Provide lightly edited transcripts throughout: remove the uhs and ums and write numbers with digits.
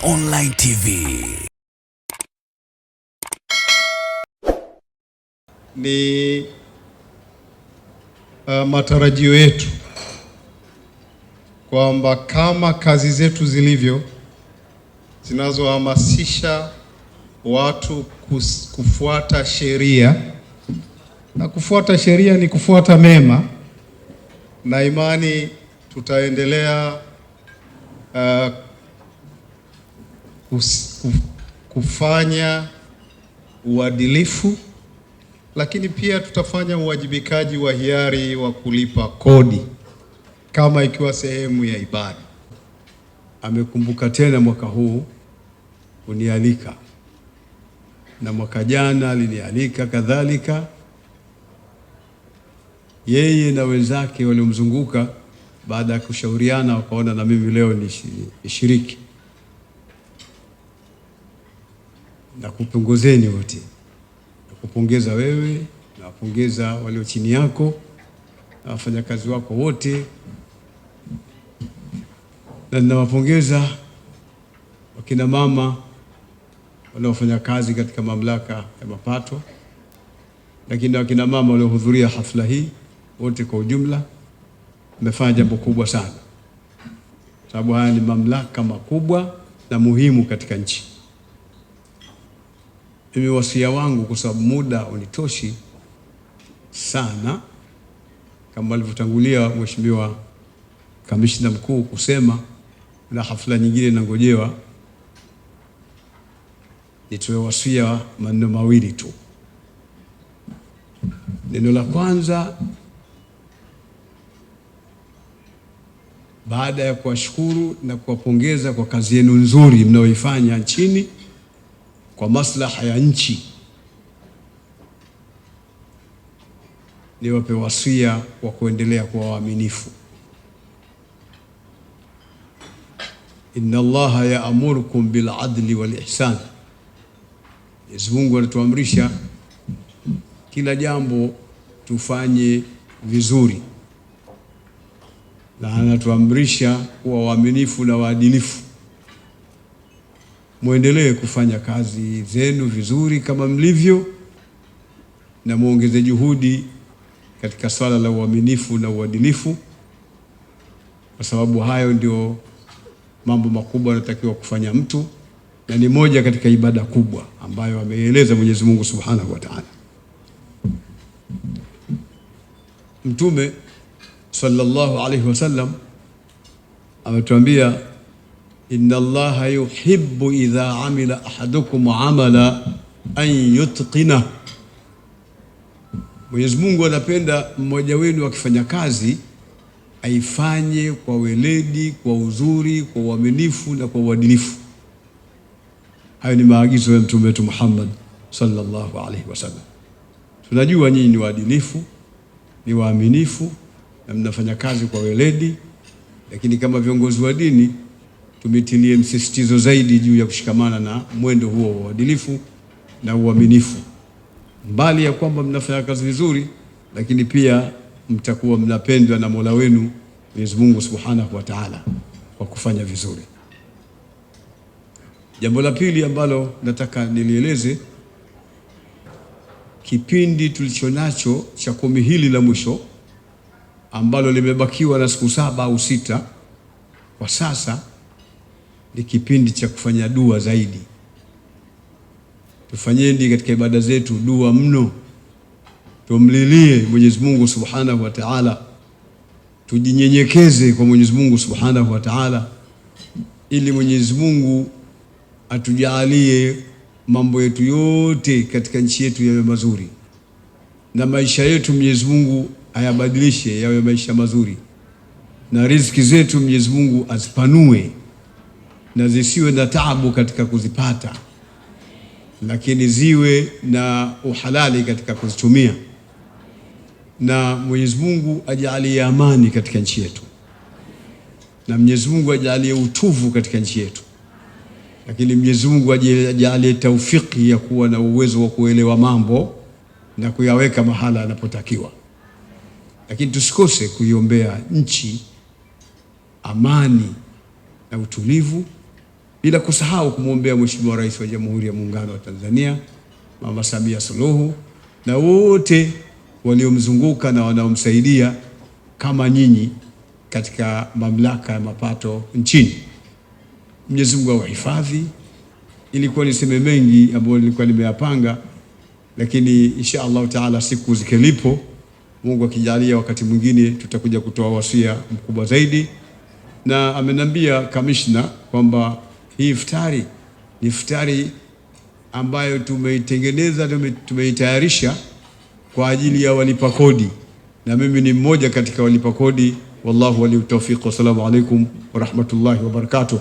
Online TV. Ni matarajio yetu kwamba kama kazi zetu zilivyo zinazohamasisha watu kufuata sheria, na kufuata sheria ni kufuata mema, na imani tutaendelea kufanya uadilifu, lakini pia tutafanya uwajibikaji wa hiari wa kulipa kodi kama ikiwa sehemu ya ibada. Amekumbuka tena mwaka huu kunialika, na mwaka jana alinialika kadhalika. Yeye na wenzake waliomzunguka, baada ya kushauriana, wakaona na mimi leo nishiriki. Na kupongezeni wote, na kupongeza wewe, na kupongeza walio chini yako na wafanyakazi wako wote, na ninawapongeza wakina mama wanaofanya kazi katika mamlaka ya mapato, lakini wakina mama waliohudhuria hafla hii wote kwa ujumla wamefanya jambo kubwa sana, sababu haya ni mamlaka makubwa na muhimu katika nchi. Mimi wasia wangu, kwa sababu muda unitoshi sana, kama alivyotangulia Mheshimiwa Kamishna Mkuu kusema na hafla nyingine inangojewa, nitoe wasia maneno mawili tu. Neno la kwanza, baada ya kuwashukuru na kuwapongeza kwa kazi yenu nzuri mnayoifanya nchini kwa maslaha ya nchi, niwape wasia wa kuendelea kuwa waaminifu. Inna Allaha ya'murukum bil adli wal ihsan. Mwenyezi Mungu anatuamrisha kila jambo tufanye vizuri, na anatuamrisha kuwa waaminifu na waadilifu. Muendelee kufanya kazi zenu vizuri kama mlivyo, na muongeze juhudi katika swala la uaminifu na uadilifu, kwa sababu hayo ndio mambo makubwa yanatakiwa kufanya mtu, na ni moja katika ibada kubwa ambayo ameeleza Mwenyezi Mungu Subhanahu wa Ta'ala. Mtume sallallahu alaihi wasallam ametuambia, inna Allaha yuhibbu idha amila ahadukum amala an yutqina. Mwenyezi Mungu anapenda mmoja wenu akifanya kazi aifanye kwa weledi, kwa uzuri, kwa uaminifu na kwa uadilifu. Hayo ni maagizo ya Mtume wetu Muhammad sallallahu alaihi wasallam. Tunajua nyinyi ni waadilifu, ni waaminifu na mnafanya kazi kwa weledi, lakini kama viongozi wa dini tumetilie msisitizo zaidi juu ya kushikamana na mwendo huo wa uadilifu na uaminifu. Mbali ya kwamba mnafanya kazi vizuri, lakini pia mtakuwa mnapendwa na Mola wenu Mwenyezi Mungu Subhanahu wa Ta'ala kwa kufanya vizuri. Jambo la pili ambalo nataka nilieleze, kipindi tulichonacho cha 10 hili la mwisho ambalo limebakiwa na siku 7 au 6 kwa sasa, ni kipindi cha kufanya dua zaidi. Tufanyeni katika ibada zetu dua mno, tumlilie Mwenyezi Mungu Subhanahu wa Ta'ala, tujinyenyekeze kwa Mwenyezi Mungu Subhanahu wa Ta'ala, ili Mwenyezi Mungu atujalie mambo yetu yote katika nchi yetu yawe mazuri, na maisha yetu Mwenyezi Mungu ayabadilishe yawe maisha mazuri, na riziki zetu Mwenyezi Mungu azipanue na zisiwe na taabu katika kuzipata, lakini ziwe na uhalali katika kuzitumia, na Mwenyezi Mungu ajalie amani katika nchi yetu, na Mwenyezi Mungu ajalie utuvu katika nchi yetu, lakini Mwenyezi Mungu ajalie taufiki ya kuwa na uwezo wa kuelewa mambo na kuyaweka mahala yanapotakiwa. Lakini tusikose kuiombea nchi amani na utulivu, bila kusahau kumwombea Mheshimiwa Rais wa Jamhuri ya Muungano wa Tanzania Mama Samia Suluhu na wote waliomzunguka na wanaomsaidia kama nyinyi katika mamlaka ya mapato nchini. Mwenyezi Mungu awahifadhi. Ilikuwa niseme mengi ambayo nilikuwa nimeyapanga, lakini insha Allah taala siku zikilipo, Mungu akijalia, wakati mwingine tutakuja kutoa wasia mkubwa zaidi. Na amenambia kamishna kwamba hii iftari ni iftari ambayo tumeitengeneza, tumeitayarisha kwa ajili ya walipa kodi, na mimi ni mmoja katika walipa kodi. Wallahu waliyu tawfiq. Wassalamu alaikum warahmatullahi wabarakatuh.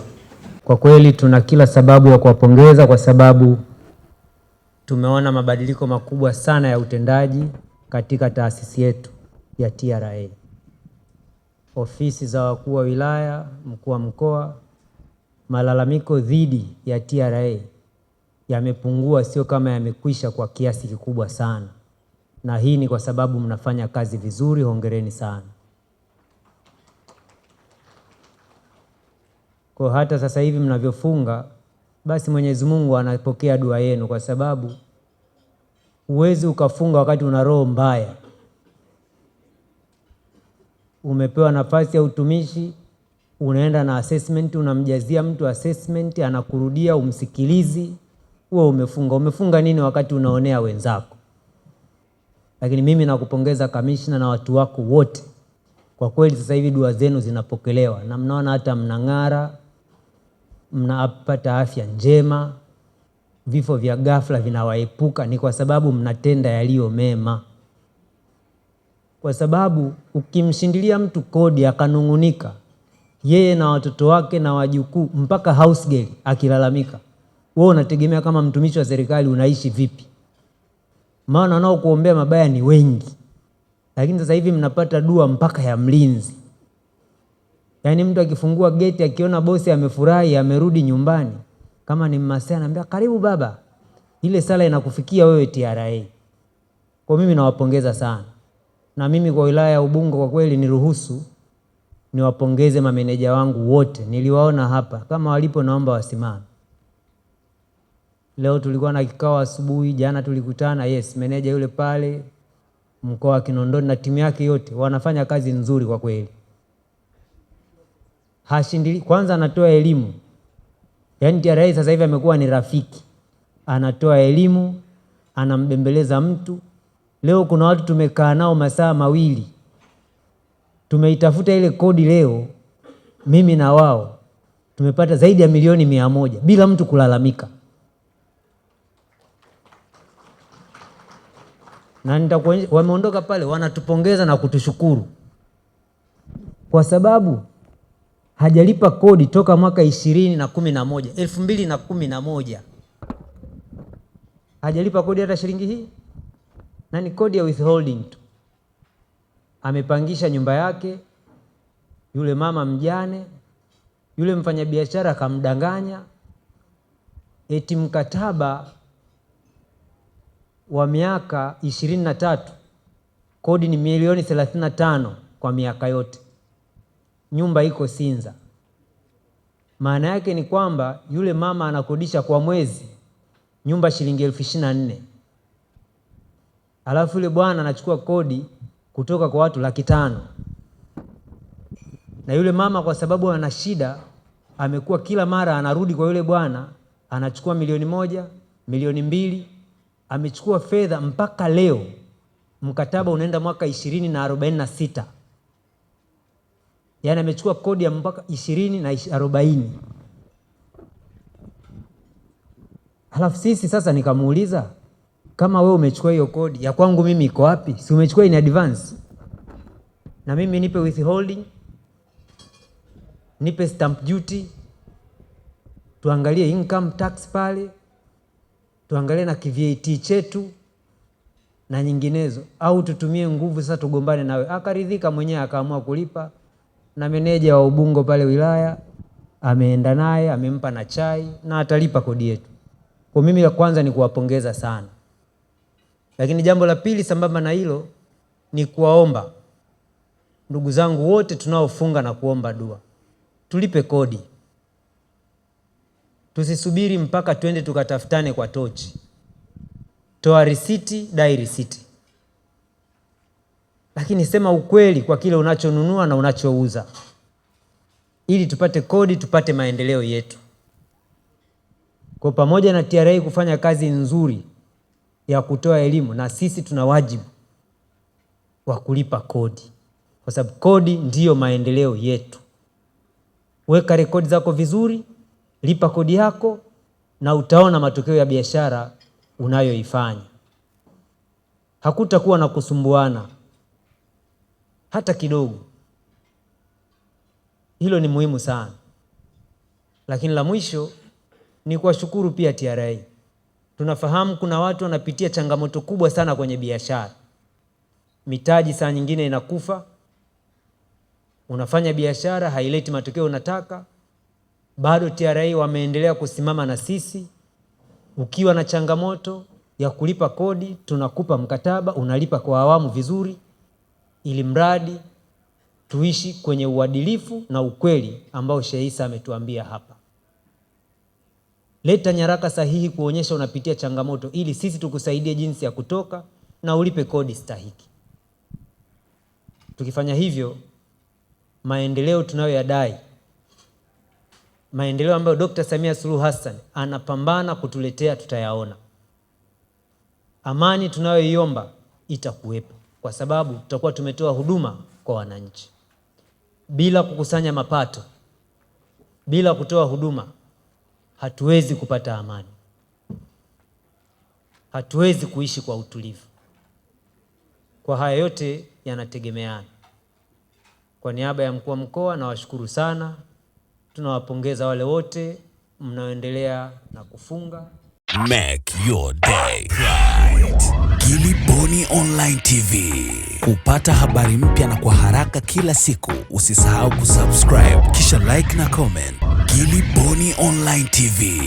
Kwa kweli tuna kila sababu ya kuwapongeza kwa sababu tumeona mabadiliko makubwa sana ya utendaji katika taasisi yetu ya TRA. Ofisi za wakuu wa wilaya, mkuu wa mkoa, malalamiko dhidi ya TRA yamepungua, sio kama yamekwisha, kwa kiasi kikubwa sana. Na hii ni kwa sababu mnafanya kazi vizuri, hongereni sana. Kwa hata sasa hivi mnavyofunga, basi Mwenyezi Mungu anapokea dua yenu, kwa sababu huwezi ukafunga wakati una roho mbaya. Umepewa nafasi ya utumishi, unaenda na assessment, unamjazia mtu assessment, anakurudia, umsikilizi, huo umefunga. Umefunga nini wakati unaonea wenzako? Lakini mimi nakupongeza kamishna na watu wako wote. Kwa kweli sasa hivi dua zenu zinapokelewa na mnaona hata mnang'ara, mnapata afya njema, vifo vya ghafla vinawaepuka. Ni kwa sababu mnatenda yaliyo mema. Kwa sababu ukimshindilia mtu kodi akanungunika, yeye na watoto wake na wajukuu mpaka house girl akilalamika, wewe unategemea kama mtumishi wa serikali unaishi vipi? Maana wanaokuombea mabaya ni wengi. Lakini sasa hivi mnapata dua mpaka ya mlinzi. Yaani mtu akifungua geti akiona bosi amefurahi amerudi nyumbani, kama ni Mmasai anambia karibu baba. Ile sala inakufikia wewe TRA. Kwa mimi nawapongeza sana. Na mimi kwa wilaya ya Ubungo kwa kweli niruhusu niwapongeze mameneja wangu wote. Niliwaona hapa, kama walipo naomba wasimame. Leo tulikuwa na kikao asubuhi, jana tulikutana, yes, meneja yule pale mkoa wa Kinondoni na timu yake yote wanafanya kazi nzuri kwa kweli. Hashindili, kwanza anatoa elimu. Yaani TRA sasa hivi amekuwa ni rafiki. Anatoa elimu, anambembeleza mtu. Leo kuna watu tumekaa nao masaa mawili. Tumeitafuta ile kodi leo, mimi na wao. Tumepata zaidi ya milioni 100 bila mtu kulalamika. Na nitakuonyesha, wameondoka pale wanatupongeza na kutushukuru. Kwa sababu hajalipa kodi toka mwaka 2011. Hajalipa kodi hata shilingi hii. Na ni kodi ya withholding tu. Amepangisha nyumba yake, yule mama mjane, yule mfanyabiashara akamdanganya, eti mkataba wa miaka 23, kodi ni milioni 35 kwa miaka yote. Nyumba iko Sinza. Maana yake ni kwamba yule mama anakodisha kwa mwezi nyumba shilingi 24,000. Alafu yule bwana anachukua kodi kutoka kwa watu 500,000. Na yule mama kwa sababu ana shida, amekuwa kila mara anarudi kwa yule bwana, anachukua 1,000,000, 2,000,000, amechukua fedha mpaka leo. Mkataba unaenda mwaka 2046. Yaani amechukua kodi ya mpaka 2040. Halafu sisi sasa nikamuuliza, kama wewe umechukua hiyo kodi, ya kwangu mimi iko wapi? Si umechukua in advance? Na mimi nipe withholding, nipe stamp duty, tuangalie income tax pale, tuangalie na VAT chetu na nyinginezo, au tutumie nguvu sasa tugombane nawe. Akaridhika mwenyewe akaamua kulipa, na meneja wa Ubungo pale wilaya ameenda naye, amempa na chai na atalipa kodi yetu. Kwa mimi la kwanza ni kuwapongeza sana. Lakini jambo la pili sambamba na hilo ni kuwaomba ndugu zangu wote tunaofunga na kuomba dua, tulipe kodi. Tusisubiri mpaka twende tukatafutane kwa tochi. Toa risiti, dai risiti. Lakini sema ukweli kwa kile unachonunua na unachouza, ili tupate kodi, tupate maendeleo yetu. Kwa pamoja na TRA kufanya kazi nzuri ya kutoa elimu, na sisi tuna wajibu wa kulipa kodi, kwa sababu kodi ndiyo maendeleo yetu. Weka rekodi zako vizuri, lipa kodi yako, na utaona matokeo ya biashara unayoifanya. Hakutakuwa na kusumbuana hata kidogo. Hilo ni muhimu sana. Lakini la mwisho ni kuwashukuru pia TRA. Tunafahamu kuna watu wanapitia changamoto kubwa sana kwenye biashara. Mitaji saa nyingine inakufa. Unafanya biashara haileti matokeo unataka, bado TRA wameendelea kusimama na sisi. Ukiwa na changamoto ya kulipa kodi, tunakupa mkataba, unalipa kwa awamu vizuri, ili mradi tuishi kwenye uadilifu na ukweli ambao Sheikh Issa ametuambia hapa. Leta nyaraka sahihi kuonyesha unapitia changamoto, ili sisi tukusaidie jinsi ya kutoka na ulipe kodi stahiki. Tukifanya hivyo, maendeleo tunayoyadai, maendeleo ambayo Dr. Samia Suluhu Hassan anapambana kutuletea, tutayaona. Amani tunayoiomba itakuwepo, kwa sababu tutakuwa tumetoa huduma kwa wananchi. Bila kukusanya mapato, bila kutoa huduma, hatuwezi kupata amani. Hatuwezi kuishi kwa utulivu. Kwa haya yote yanategemeana. Kwa niaba ya mkuu wa mkoa nawashukuru sana. Tunawapongeza wale wote mnaoendelea na kufunga. Make your day right. Gilly Bonny Online TV. Kupata habari mpya na kwa haraka kila siku, usisahau kusubscribe kisha like na comment. Gilly Bonny Online TV.